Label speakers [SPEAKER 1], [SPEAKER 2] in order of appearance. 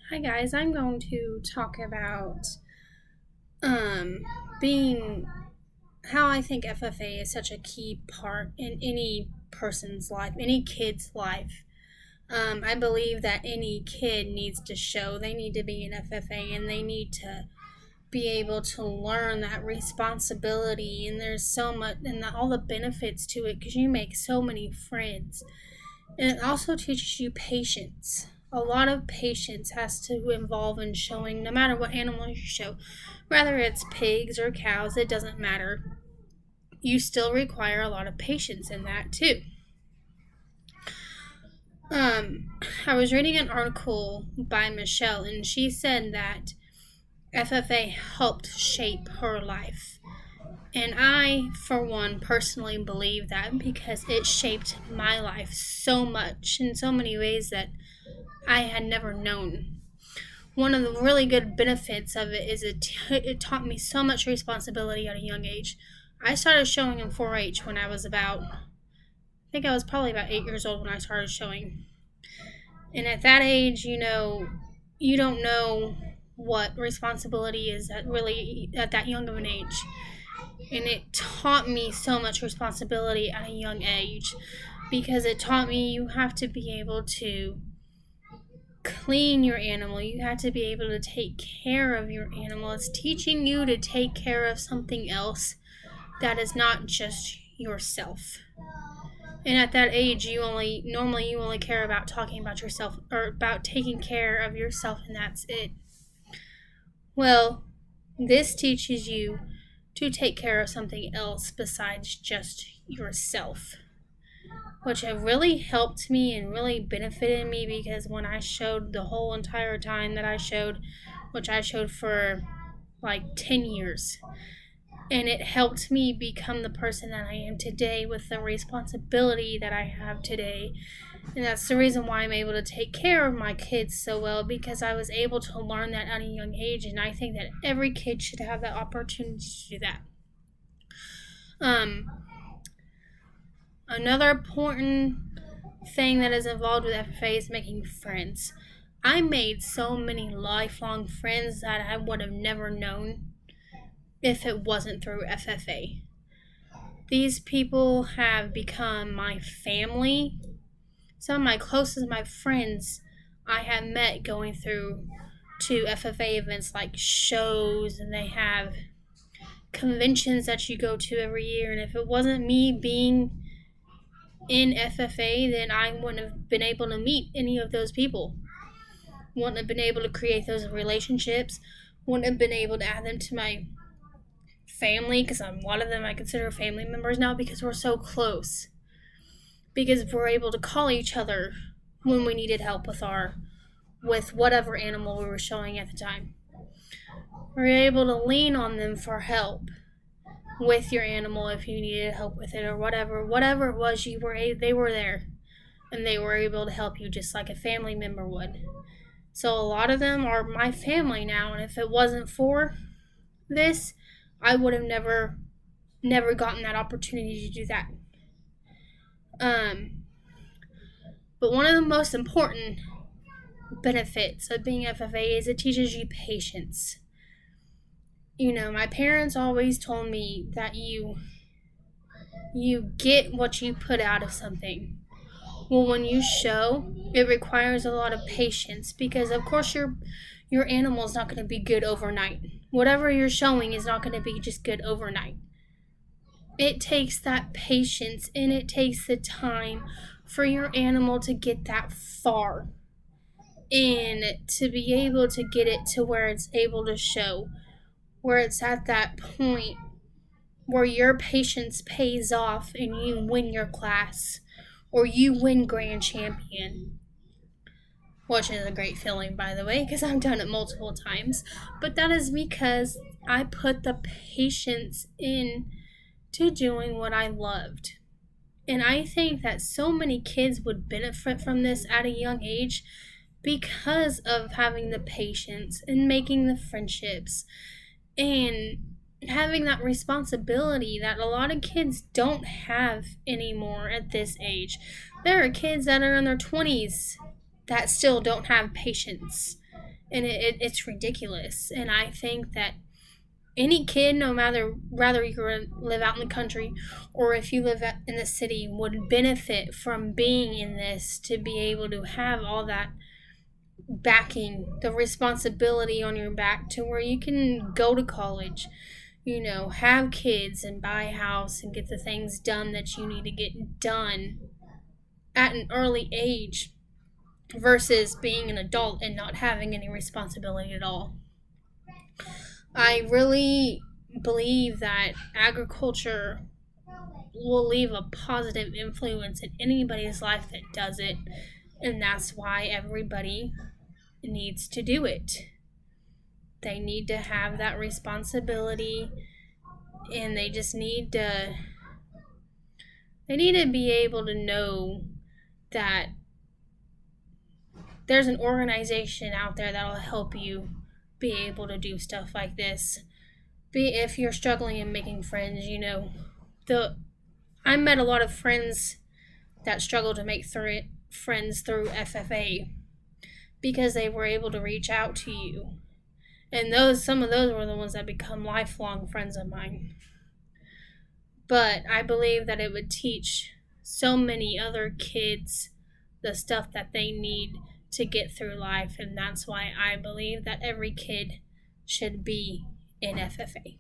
[SPEAKER 1] Hi guys, I'm going to talk about um being how I think FFA is such a key part in any person's life, any kid's life. I believe that any kid needs to show they need to be in FFA and they need to be able to learn that responsibility, and there's so much and all the benefits to it because you make so many friends. And it also teaches you patience. A lot of patience has to involve in showing, no matter what animal you show, whether it's pigs or cows, it doesn't matter. You still require a lot of patience in that too. Um, I was reading an article by Michelle, and she said that FFA helped shape her life. And I, for one, personally believe that because it shaped my life so much in so many ways that I had never known. One of the really good benefits of it is it taught me so much responsibility at a young age. I started showing in 4-H when I was I think I was probably about 8 years old when I started showing. And at that age, you don't know what responsibility is at that young of an age. And it taught me so much responsibility at a young age because it taught me you have to be able to clean your animal. You have to be able to take care of your animal. It's teaching you to take care of something else that is not just yourself. And at that age, you only care about talking about yourself or about taking care of yourself, and that's it. Well, this teaches you to take care of something else besides just yourself, which have really helped me and really benefited me because when I showed the whole entire time that I showed, which I showed for like 10 years, and it helped me become the person that I am today with the responsibility that I have today. And that's the reason why I'm able to take care of my kids so well, because I was able to learn that at a young age, and I think that every kid should have that opportunity to do that. Another important thing that is involved with FFA is making friends. I made so many lifelong friends that I would have never known if it wasn't through FFA. These people have become my family. Some of my closest my friends I have met going through to FFA events like shows, and they have conventions that you go to every year. And if it wasn't me being in FFA, then I wouldn't have been able to meet any of those people. Wouldn't have been able to create those relationships. Wouldn't have been able to add them to my family, because a lot of them I consider family members now because we're so close. Because we're able to call each other when we needed help with whatever animal we were showing at the time. We're able to lean on them for help with your animal if you needed help with it or whatever it was they were there, and they were able to help you just like a family member would. So a lot of them are my family now, and if it wasn't for this, I would have never gotten that opportunity to do that. But one of the most important benefits of being FFA is it teaches you patience. My parents always told me that you get what you put out of something. Well, when you show, it requires a lot of patience because, of course, your animal is not going to be good overnight. Whatever you're showing is not going to be just good overnight. It takes that patience and it takes the time for your animal to get that far and to be able to get it to where it's able to show, where it's at that point where your patience pays off and you win your class or you win grand champion, which is a great feeling, by the way, because I've done it multiple times. But that is because I put the patience in to doing what I loved. And I think that so many kids would benefit from this at a young age because of having the patience and making the friendships and having that responsibility that a lot of kids don't have anymore at this age. There are kids that are in their 20s that still don't have patience. and it's ridiculous. And I think that any kid, no matter whether you live out in the country or if you live in the city, would benefit from being in this, to be able to have all that backing, the responsibility on your back, to where you can go to college, have kids and buy a house and get the things done that you need to get done at an early age, versus being an adult and not having any responsibility at all. I really believe that agriculture will leave a positive influence in anybody's life that does it, and that's why everybody needs to do it. They need to have that responsibility, and they just need to be able to know that there's an organization out there that'll help you be able to do stuff like this. If you're struggling in making friends, I met a lot of friends that struggle to make friends through FFA, because they were able to reach out to you. And some of those were the ones that become lifelong friends of mine. But I believe that it would teach so many other kids the stuff that they need to get through life, and that's why I believe that every kid should be in FFA.